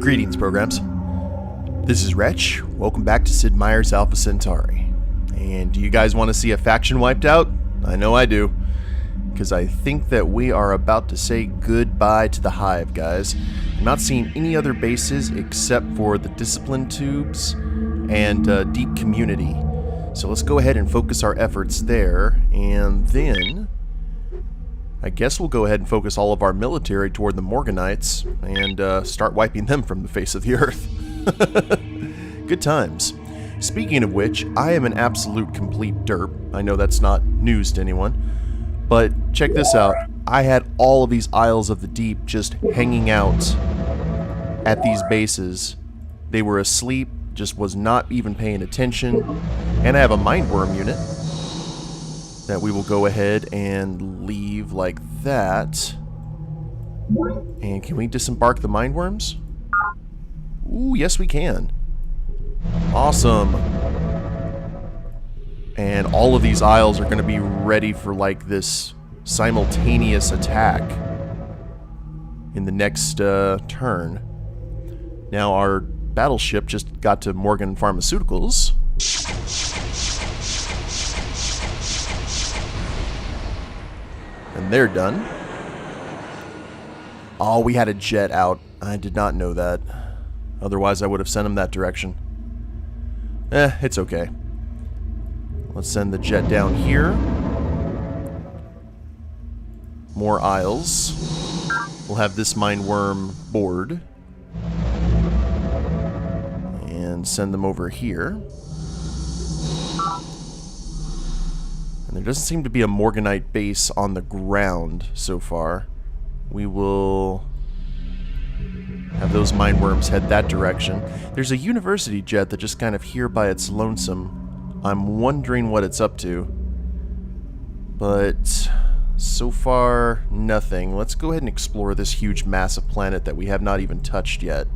Greetings, programs. This is Wretch. Welcome back to Sid Meier's Alpha Centauri. And do you guys want to see a faction wiped out? I know I do. Because I think that we are about to say goodbye to the Hive, guys. I'm not seeing any other bases except for the Discipline Tubes and Deep Community. So let's go ahead and focus our efforts there. And then I guess we'll go ahead and focus all of our military toward the Morganites and start wiping them from the face of the earth. Good times. Speaking of which, I am an absolute complete derp. I know that's not news to anyone. But check this out. I had all of these Isles of the Deep just hanging out at these bases. They were asleep, just was not even paying attention. And I have a Mindworm unit that we will go ahead and leave like that. And can we disembark the Mindworms? Ooh, yes we can. Awesome. And all of these Isles are going to be ready for like this simultaneous attack in the next turn. Now our battleship just got to Morgan Pharmaceuticals. And they're done. Oh, we had a jet out. I did not know that. Otherwise, I would have sent him that direction. It's okay. Let's send the jet down here. More Isles. We'll have this Mindworm board. And send them over here. And there doesn't seem to be a Morganite base on the ground so far. We will have those Mindworms head that direction. There's a university jet that just kind of here by its lonesome. I'm wondering what it's up to. But so far, nothing. Let's go ahead and explore this huge massive planet that we have not even touched yet.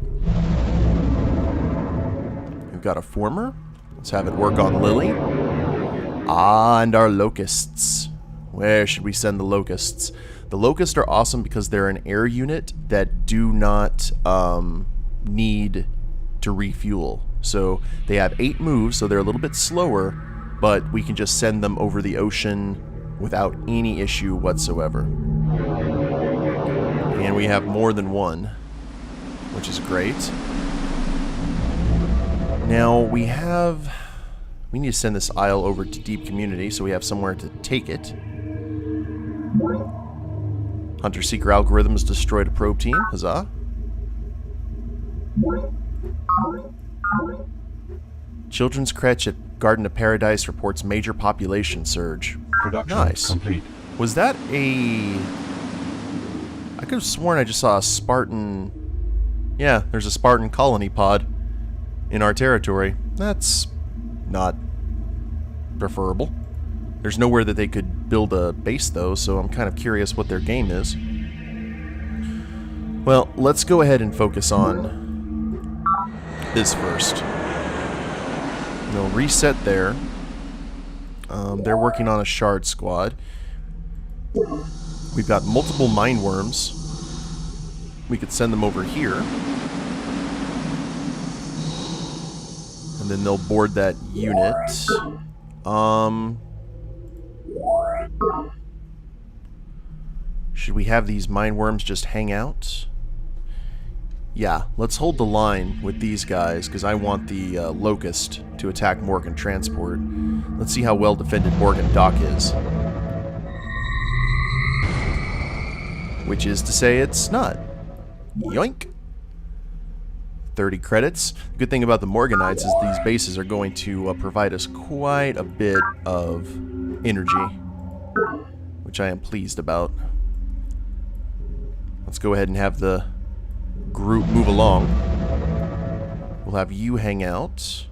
We've got a former. Let's have it work on Lily. Ah, and our Locusts. Where should we send the Locusts? The Locusts are awesome because they're an air unit that do not need to refuel. So they have 8 moves, so they're a little bit slower, but we can just send them over the ocean without any issue whatsoever. And we have more than one, which is great. Now we need to send this Isle over to Deep Community so we have somewhere to take it. Hunter-Seeker algorithms destroyed a probe team. Huzzah. Children's Crèche at Garden of Paradise reports major population surge. Production nice. Complete. Was that a... I could have sworn I just saw a Spartan... Yeah, there's a Spartan colony pod in our territory. That's not preferable. There's nowhere that they could build a base, though, so I'm kind of curious what their game is. Well, let's go ahead and focus on this first. They'll reset there. They're working on a shard squad. We've got multiple Mindworms. We could send them over here. And then they'll board that unit. Should we have these Mindworms just hang out? Yeah, let's hold the line with these guys, because I want the Locust to attack Morgan Transport. Let's see how well defended Morgan Dock is. Which is to say it's not. Yoink! 30 credits. The good thing about the Morganites is these bases are going to provide us quite a bit of energy, which I am pleased about. Let's go ahead and have the group move along. We'll have you hang out.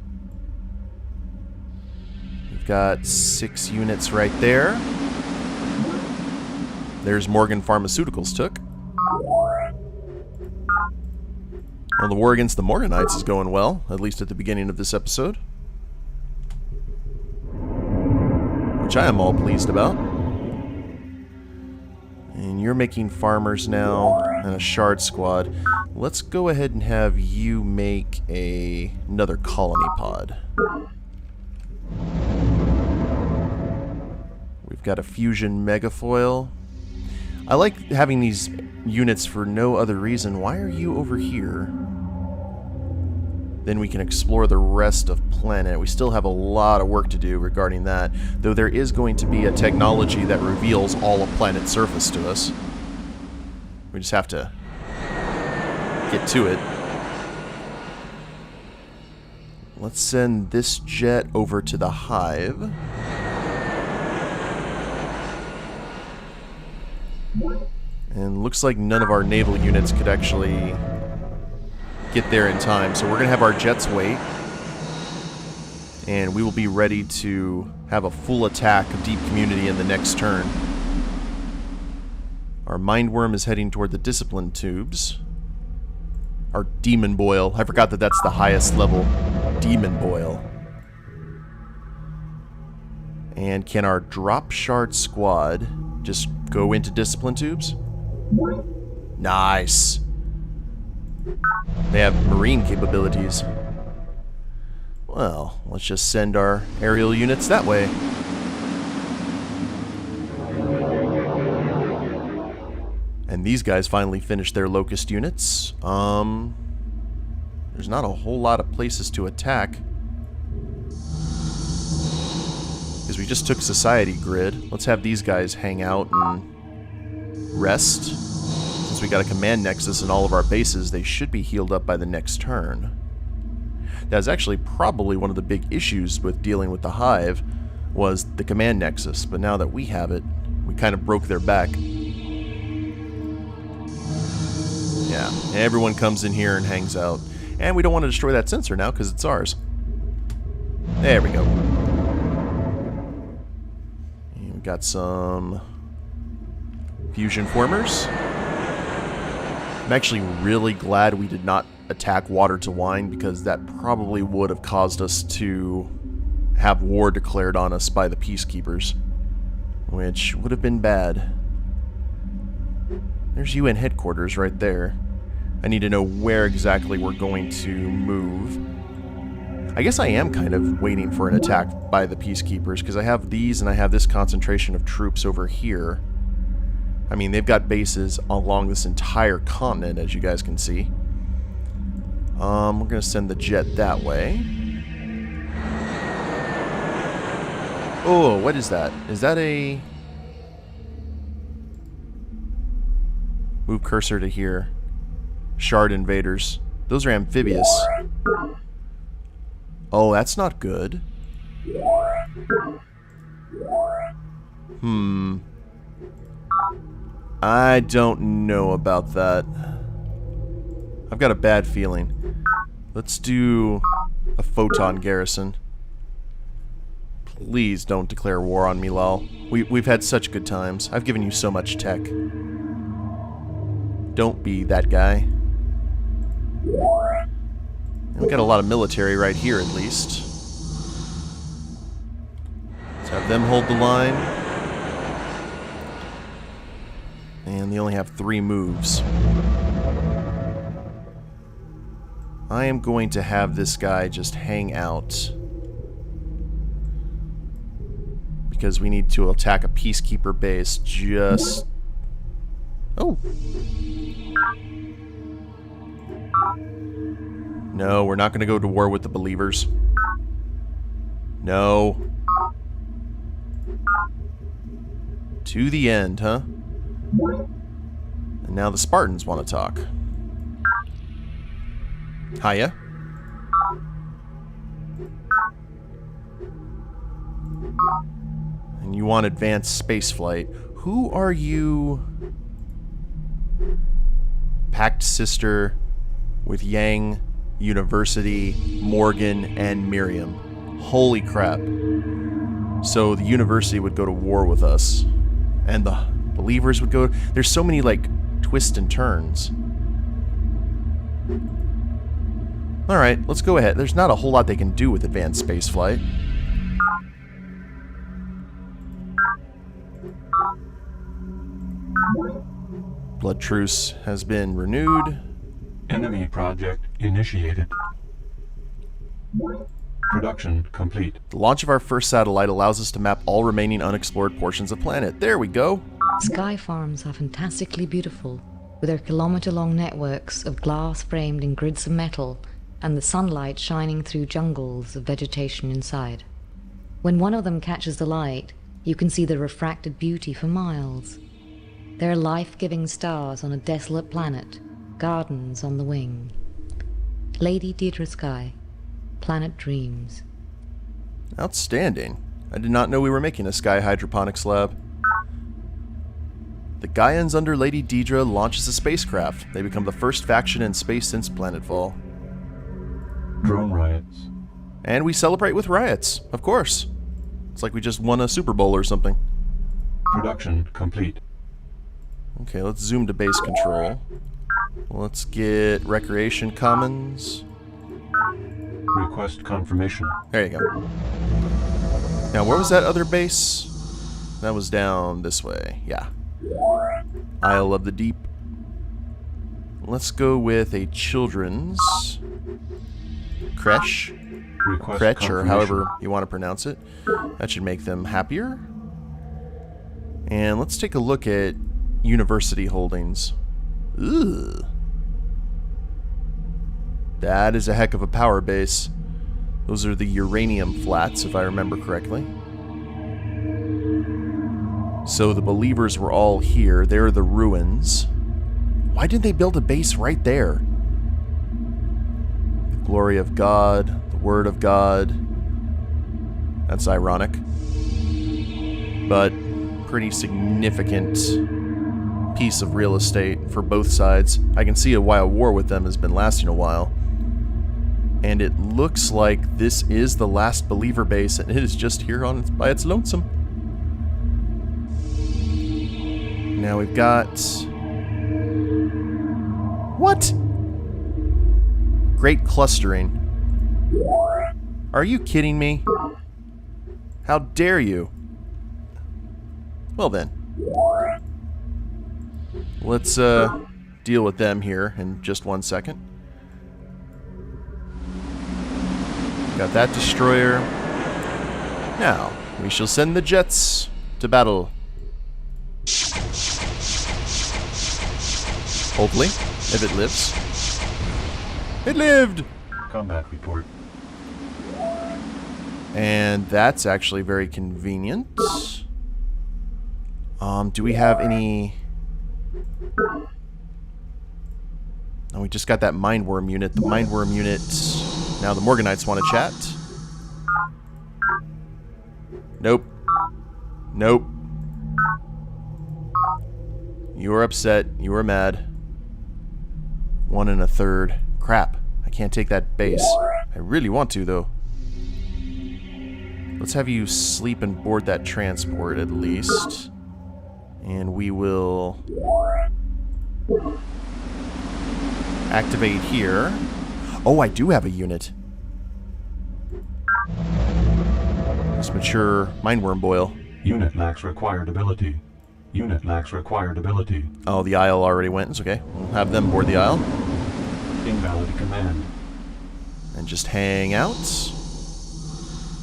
We've got 6 units right there. There's Morgan Pharmaceuticals took. Well, the war against the Morganites is going well, at least at the beginning of this episode. Which I am all pleased about. And you're making farmers now, and a shard squad. Let's go ahead and have you make another colony pod. We've got a fusion megafoil. I like having these units for no other reason. Why are you over here? Then we can explore the rest of planet. We still have a lot of work to do regarding that, though there is going to be a technology that reveals all of planet's surface to us. We just have to get to it. Let's send this jet over to the Hive. And looks like none of our naval units could actually get there in time. So we're going to have our jets wait. And we will be ready to have a full attack of Deep Community in the next turn. Our Mindworm is heading toward the Discipline Tubes. Our Demon Boil. I forgot that that's the highest level. Demon Boil. And can our Drop Shard Squad just go into Discipline Tubes? Nice. They have marine capabilities. Well, let's just send our aerial units that way. And these guys finally finished their Locust units. There's not a whole lot of places to attack. Because we just took Society Grid. Let's have these guys hang out and rest. Since we got a command nexus in all of our bases, they should be healed up by the next turn. That's actually probably one of the big issues with dealing with the Hive, was the command nexus. But now that we have it, we kind of broke their back. Yeah, everyone comes in here and hangs out. And we don't want to destroy that sensor now because it's ours. There we go. And we got some fusion formers. I'm actually really glad we did not attack Water to Wine, because that probably would have caused us to have war declared on us by the Peacekeepers, which would have been bad. There's UN headquarters right there. I need to know where exactly we're going to move. I guess I am kind of waiting for an attack by the Peacekeepers, because I have these and I have this concentration of troops over here. I mean, they've got bases along this entire continent, as you guys can see. We're going to send the jet that way. Oh, what is that? Is that a... Move cursor to here. Shard invaders. Those are amphibious. Oh, that's not good. I don't know about that. I've got a bad feeling. Let's do a photon garrison. Please don't declare war on me, lol. We've had such good times. I've given you so much tech. Don't be that guy. And we got a lot of military right here, at least. Let's have them hold the line. And they only have 3 moves. I am going to have this guy just hang out, because we need to attack a Peacekeeper base just... Oh! No, we're not going to go to war with the Believers. No. To the end, huh? And now the Spartans want to talk. Hiya. And you want advanced spaceflight. Who are you? Pact sister with Yang, University, Morgan, and Miriam. Holy crap. So the University would go to war with us. And the Believers would go... There's so many, like, twists and turns. Alright, let's go ahead. There's not a whole lot they can do with advanced spaceflight. Blood truce has been renewed. Enemy project initiated. Production complete. The launch of our first satellite allows us to map all remaining unexplored portions of planet. There we go. Sky farms are fantastically beautiful, with their kilometer-long networks of glass framed in grids of metal and the sunlight shining through jungles of vegetation inside. When one of them catches the light, you can see the refracted beauty for miles. There are life-giving stars on a desolate planet, gardens on the wing. Lady Deirdre Sky, Planet Dreams. Outstanding. I did not know we were making a sky hydroponics lab. The Gaians under Lady Deirdre launches a spacecraft. They become the first faction in space since planetfall. Drone riots. And we celebrate with riots, of course. It's like we just won a Super Bowl or something. Production complete. Okay, let's zoom to base control. Let's get Recreation Commons. Request confirmation. There you go. Now, where was that other base? That was down this way. Yeah. Isle of the Deep. Let's go with a children's creche. Request Wretch, or confirmation. however you want to pronounce it. That should make them happier. And let's take a look at university holdings. Ugh. That is a heck of a power base. Those are the uranium flats, if I remember correctly. So the believers were all here. They're the ruins. Why did they build a base right there? The glory of God, the word of God. That's ironic. But pretty significant piece of real estate for both sides. I can see why a war with them has been lasting a while. And it looks like this is the last believer base, and it is just here on by its lonesome. Now we've got... What? Great clustering. Are you kidding me? How dare you? Well then. Let's deal with them here in just 1 second. Got that destroyer. Now, we shall send the jets to battle. Hopefully, if it lives. It lived! Combat report. And that's actually very convenient. Do we have any... Oh, we just got that Mindworm unit. The Mindworm unit... Now the Morganites want to chat. Nope. Nope. You are upset. You are mad. 1 1/3. Crap. I can't take that base. I really want to, though. Let's have you sleep and board that transport, at least. And we will... activate here. Oh, I do have a unit. This mature Mindworm boil. Unit lacks required ability. Unit lacks required ability. Oh, the Isle already went. It's okay. We'll have them board the Isle. Invalid command. And just hang out.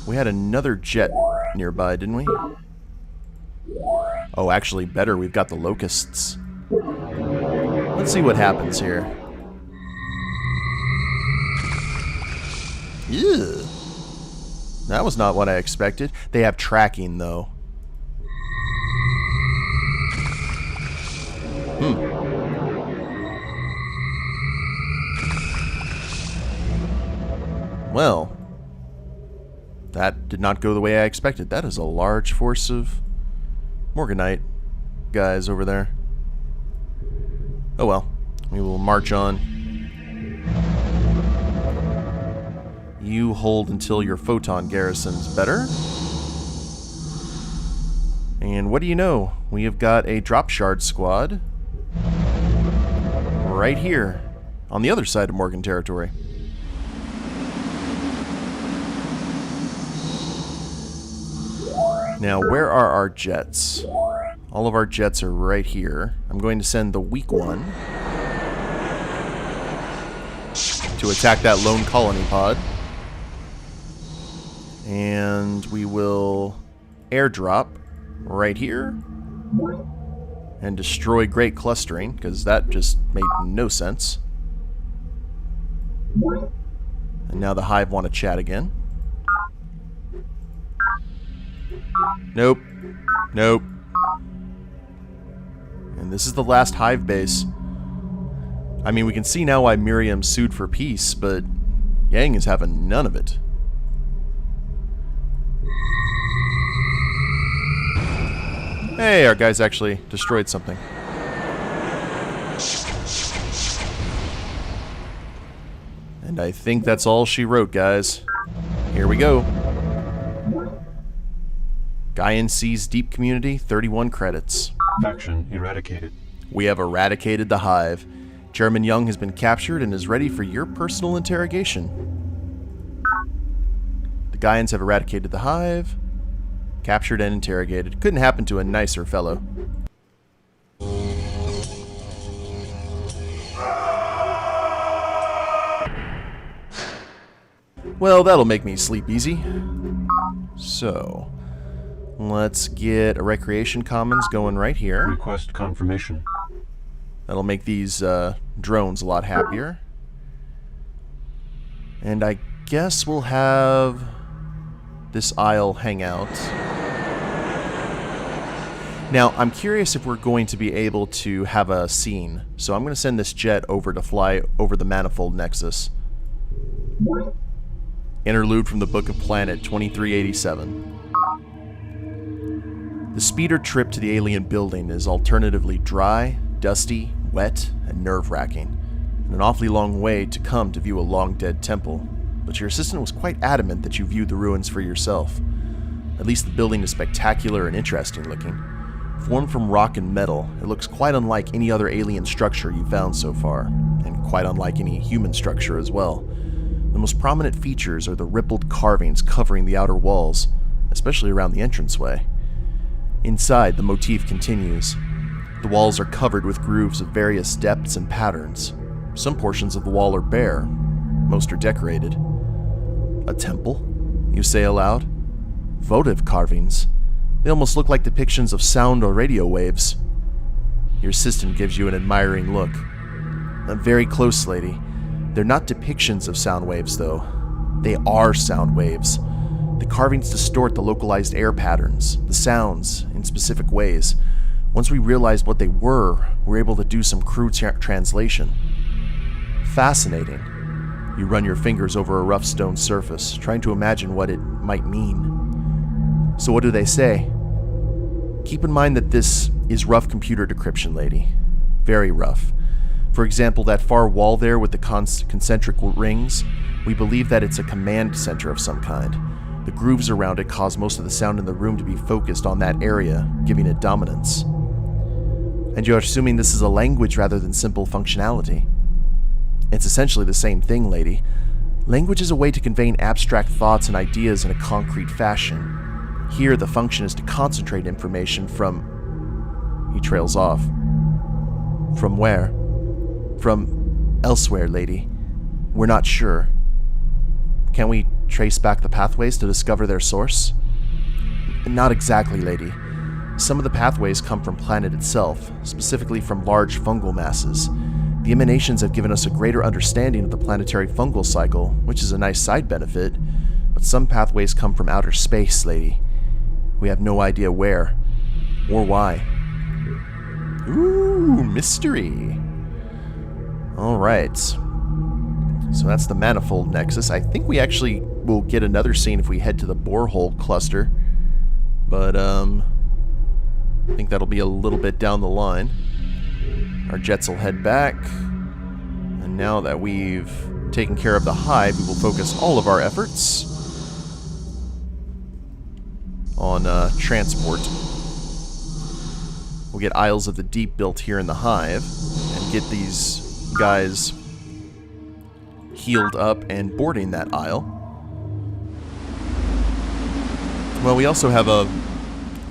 We had another jet nearby, didn't we? Oh, actually, better. We've got the Locusts. Let's see what happens here. Ew. That was not what I expected. They have tracking, though. Well, that did not go the way I expected. That is a large force of Morganite guys over there. Oh well, we will march on. You hold until your photon garrison's better. And what do you know? We have got a drop shard squad right here on the other side of Morgan territory. Now, where are our jets? All of our jets are right here. I'm going to send the weak one to attack that lone colony pod. And we will airdrop right here and destroy Great Clustering, because that just made no sense. And now the Hive want to chat again. Nope. Nope. And this is the last Hive base. I mean, we can see now why Miriam sued for peace, but Yang is having none of it. Hey, our guys actually destroyed something. And I think that's all she wrote, guys. Here we go. Gaian sees Deep Community, 31 credits. Faction eradicated. We have eradicated the Hive. Chairman Young has been captured and is ready for your personal interrogation. The Gaians have eradicated the Hive. Captured and interrogated. Couldn't happen to a nicer fellow. Well, that'll make me sleep easy. So, let's get a Recreation Commons going right here. Request confirmation. That'll make these drones a lot happier. And I guess we'll have this aisle hang out. Now, I'm curious if we're going to be able to have a scene. So I'm going to send this jet over to fly over the Manifold Nexus. Interlude from the Book of Planet 2387. The speeder trip to the alien building is alternatively dry, dusty, wet, and nerve-wracking, and an awfully long way to come to view a long-dead temple. But your assistant was quite adamant that you view the ruins for yourself. At least the building is spectacular and interesting looking. Formed from rock and metal, it looks quite unlike any other alien structure you've found so far, and quite unlike any human structure as well. The most prominent features are the rippled carvings covering the outer walls, especially around the entranceway. Inside, the motif continues. The walls are covered with grooves of various depths and patterns. Some portions of the wall are bare, most are decorated. A temple? You say aloud? Votive carvings. They almost look like depictions of sound or radio waves. Your assistant gives you an admiring look. Very close, lady. They're not depictions of sound waves, though. They are sound waves. The carvings distort the localized air patterns, the sounds, in specific ways. Once we realized what they were able to do some crude translation. Fascinating. You run your fingers over a rough stone surface, trying to imagine what it might mean. So what do they say? Keep in mind that this is rough computer decryption, lady. Very rough. For example, that far wall there with the concentric rings, we believe that it's a command center of some kind. The grooves around it cause most of the sound in the room to be focused on that area, giving it dominance. And you're assuming this is a language rather than simple functionality. It's essentially the same thing, lady. Language is a way to convey abstract thoughts and ideas in a concrete fashion. Here, the function is to concentrate information from... He trails off. From where? From elsewhere, lady. We're not sure. Can we trace back the pathways to discover their source? Not exactly, lady. Some of the pathways come from planet itself, specifically from large fungal masses. The emanations have given us a greater understanding of the planetary fungal cycle, which is a nice side benefit, but some pathways come from outer space, lady. We have no idea where, or why. Ooh, mystery. Alright. So that's the Manifold Nexus. I think we actually will get another scene if we head to the borehole cluster. But, I think that'll be a little bit down the line. Our jets will head back. And now that we've taken care of the Hive, we will focus all of our efforts on transport. We'll get Isles of the Deep built here in the Hive and get these guys healed up and boarding that aisle. Well, we also have a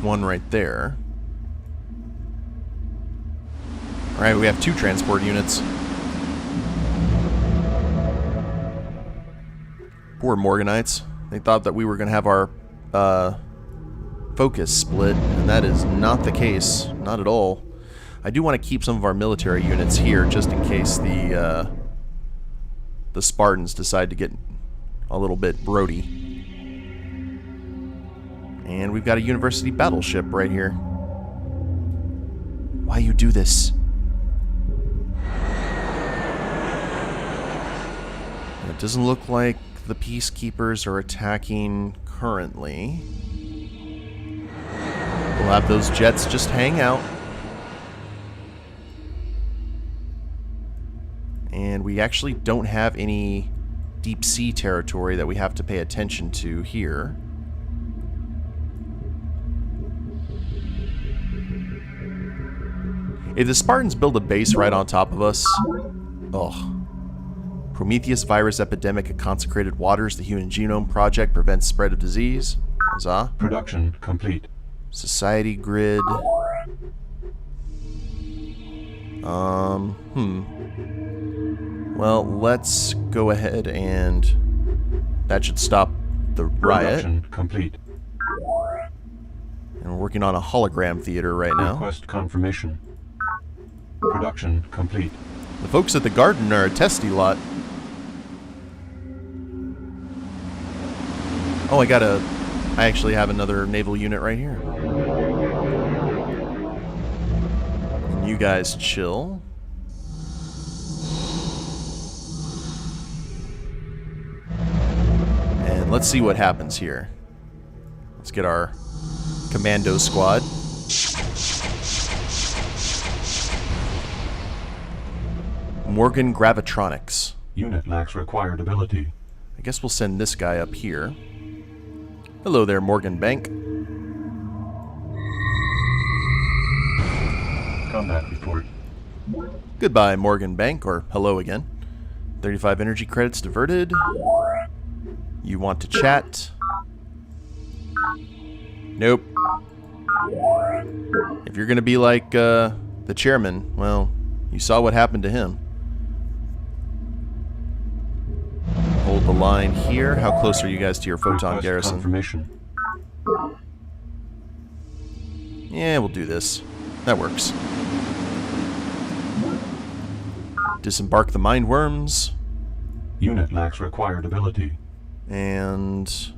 one right there. Alright, we have 2 transport units. Poor Morganites. They thought that we were going to have our focus split, and that is not the case. Not at all. I do want to keep some of our military units here, just in case the Spartans decide to get a little bit Brody. And we've got a university battleship right here. Why you do this? It doesn't look like the peacekeepers are attacking currently. We'll have those jets just hang out. And we actually don't have any deep sea territory that we have to pay attention to here. If the Spartans build a base right on top of us... Ugh. Prometheus virus epidemic at consecrated waters. The Human Genome Project prevents spread of disease. Huzzah. Production complete. Society grid. Well, let's go ahead and... That should stop the riot. Production complete. And we're working on a hologram theater right now. Request confirmation. Production complete. The folks at the garden are a testy lot. Oh, I actually have another naval unit right here. And you guys chill. And let's see what happens here. Let's get our commando squad. Morgan Gravitronics. Unit lacks required ability. I guess we'll send this guy up here. Hello there, Morgan Bank. Combat report. Goodbye, Morgan Bank, or hello again. 35 energy credits diverted. You want to chat? Nope. If you're gonna be like the chairman, well, you saw what happened to him. Hold the line here. How close are you guys to your photon Request garrison? confirmation. Yeah, we'll do this. That works. Disembark the mind worms. Unit lacks required ability. And...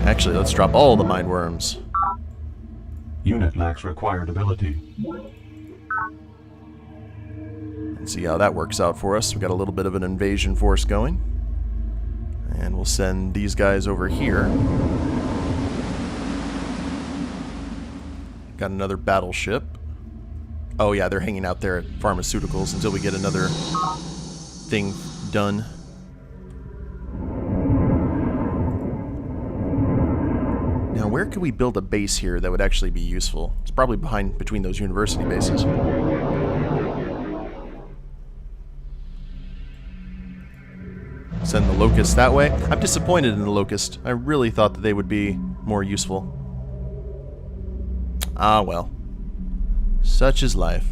Actually, let's drop all the mind worms. Unit lacks required ability. And see how that works out for us. We've got a little bit of an invasion force going. And we'll send these guys over here. Got another battleship. Oh yeah, they're hanging out there at pharmaceuticals until we get another thing done. Now, where could we build a base here that would actually be useful? It's probably between those university bases. Send the Locust that way. I'm disappointed in the Locust. I really thought that they would be more useful. Ah, well. Such is life.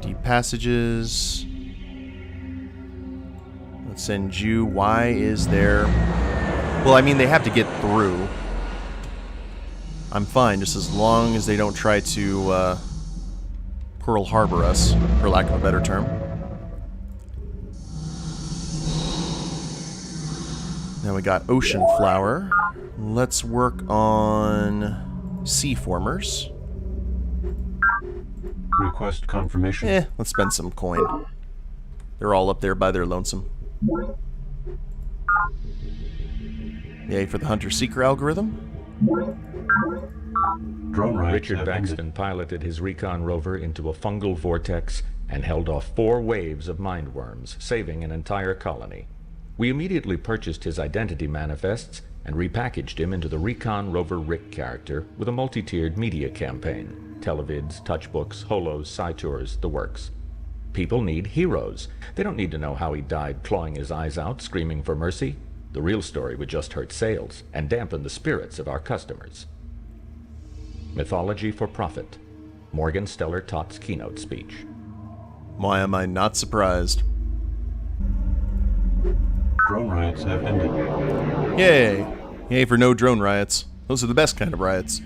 Deep passages. Let's send you. Why is there... Well, I mean, they have to get through. I'm fine, just as long as they don't try to Pearl Harbor us, for lack of a better term. Now we got Ocean Flower. Let's work on Sea Formers. Request confirmation. Let's spend some coin. They're all up there by their lonesome. Yay for the Hunter-Seeker algorithm. Drone rides Richard have Baxton ended. piloted his recon rover into a fungal vortex and held off 4 waves of mindworms, saving an entire colony. We immediately purchased his identity manifests and repackaged him into the recon rover Rick character with a multi-tiered media campaign. Televids, touchbooks, holos, sci-tours, the works. People need heroes. They don't need to know how he died clawing his eyes out, screaming for mercy. The real story would just hurt sales and dampen the spirits of our customers. Mythology for Profit. Morgan Stellar Tott's keynote speech. Why am I not surprised? Drone riots have ended. Yay! Yay for no drone riots. Those are the best kind of riots.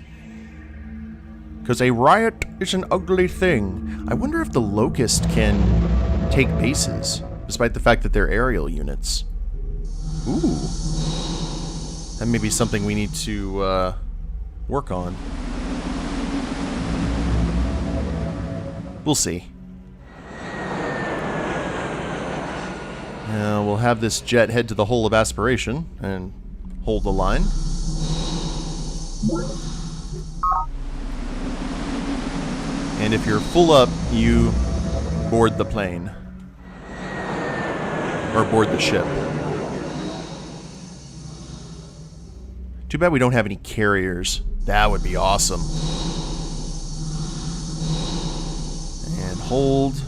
Because a riot is an ugly thing. I wonder if the Locust can take bases, despite the fact that they're aerial units. Ooh. That may be something we need to work on. We'll see. We'll have this jet head to the hole of aspiration and hold the line. And if you're full up, you board the plane. Or board the ship. Too bad we don't have any carriers. That would be awesome. And hold.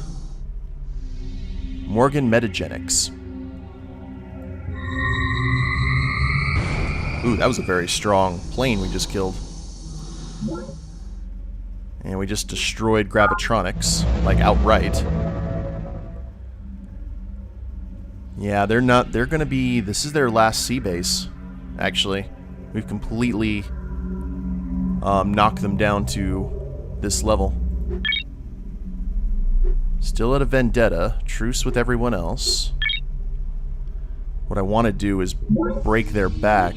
Morgan Metagenics. Ooh, that was a very strong plane we just killed. And we just destroyed Gravitronics, like outright. Yeah, they're gonna be, this is their last sea base, actually. We've completely knocked them down to this level. Still at a vendetta, truce with everyone else. What I want to do is break their back.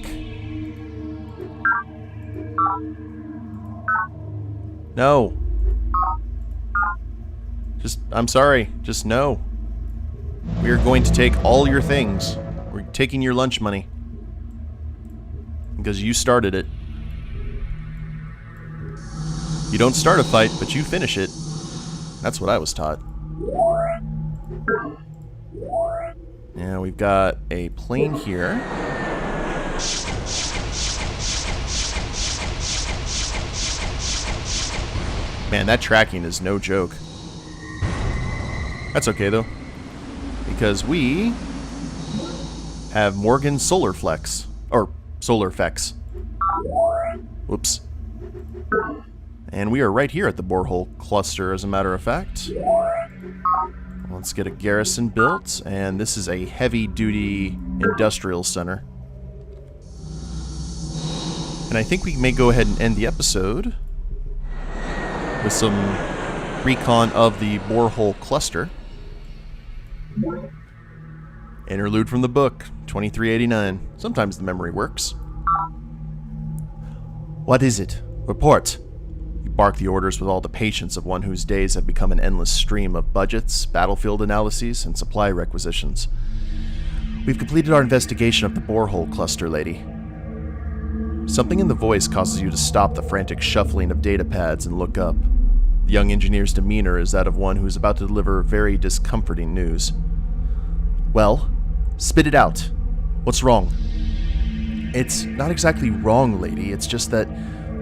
No. I'm sorry, just no. We are going to take all your things. We're taking your lunch money. Because you started it. You don't start a fight, but you finish it. That's what I was taught. Now we've got a plane here. Man, that tracking is no joke. That's okay, though. Because we have Morgan Solarflex. Or Solarfex. Whoops. And we are right here at the borehole cluster, as a matter of fact. Let's get a garrison built, and this is a heavy-duty industrial center. And I think we may go ahead and end the episode with some recon of the borehole cluster. Interlude from the book, 2389. Sometimes the memory works. What is it? Report. You bark the orders with all the patience of one whose days have become an endless stream of budgets, battlefield analyses, and supply requisitions. We've completed our investigation of the borehole cluster, lady. Something in the voice causes you to stop the frantic shuffling of data pads and look up. The young engineer's demeanor is that of one who is about to deliver very discomforting news. Well, spit it out. What's wrong? It's not exactly wrong, lady. It's just that,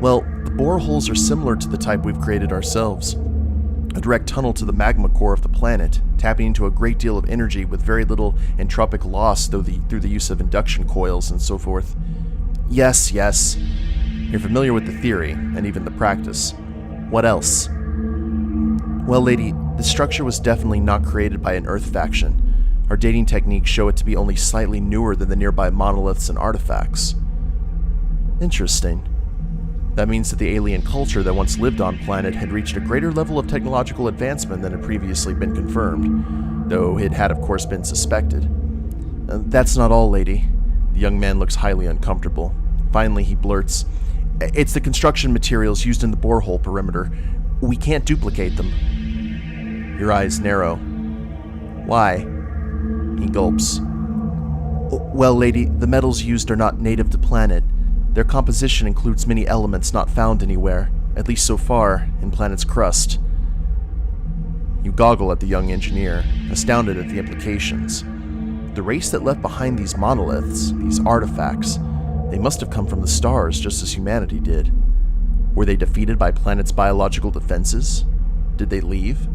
well, the boreholes are similar to the type we've created ourselves. A direct tunnel to the magma core of the planet, tapping into a great deal of energy with very little entropic loss through the use of induction coils and so forth. Yes. You're familiar with the theory, and even the practice. What else? Well, lady, the structure was definitely not created by an Earth faction. Our dating techniques show it to be only slightly newer than the nearby monoliths and artifacts. Interesting. That means that the alien culture that once lived on planet had reached a greater level of technological advancement than had previously been confirmed, though it had of course been suspected. That's not all, lady. The young man looks highly uncomfortable. Finally, he blurts, "It's the construction materials used in the borehole perimeter. We can't duplicate them." Your eyes narrow. Why? He gulps. Well, lady, the metals used are not native to planet. Their composition includes many elements not found anywhere, at least so far, in planet's crust. You goggle at the young engineer, astounded at the implications. The race that left behind these monoliths, these artifacts, they must have come from the stars just as humanity did. Were they defeated by planet's biological defenses? Did they leave?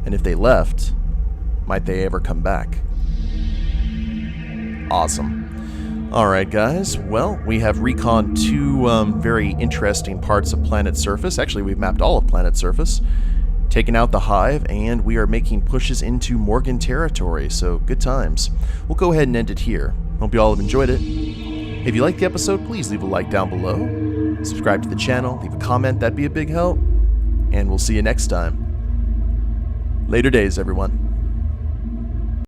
And if they left, might they ever come back? Awesome. Alright guys, well, we have reconned two very interesting parts of planet surface. Actually, we've mapped all of planet surface, taken out the Hive, and we are making pushes into Morgan territory, so good times. We'll go ahead and end it here. Hope you all have enjoyed it. If you liked the episode, please leave a like down below, subscribe to the channel, leave a comment, that'd be a big help, and we'll see you next time. Later days, everyone.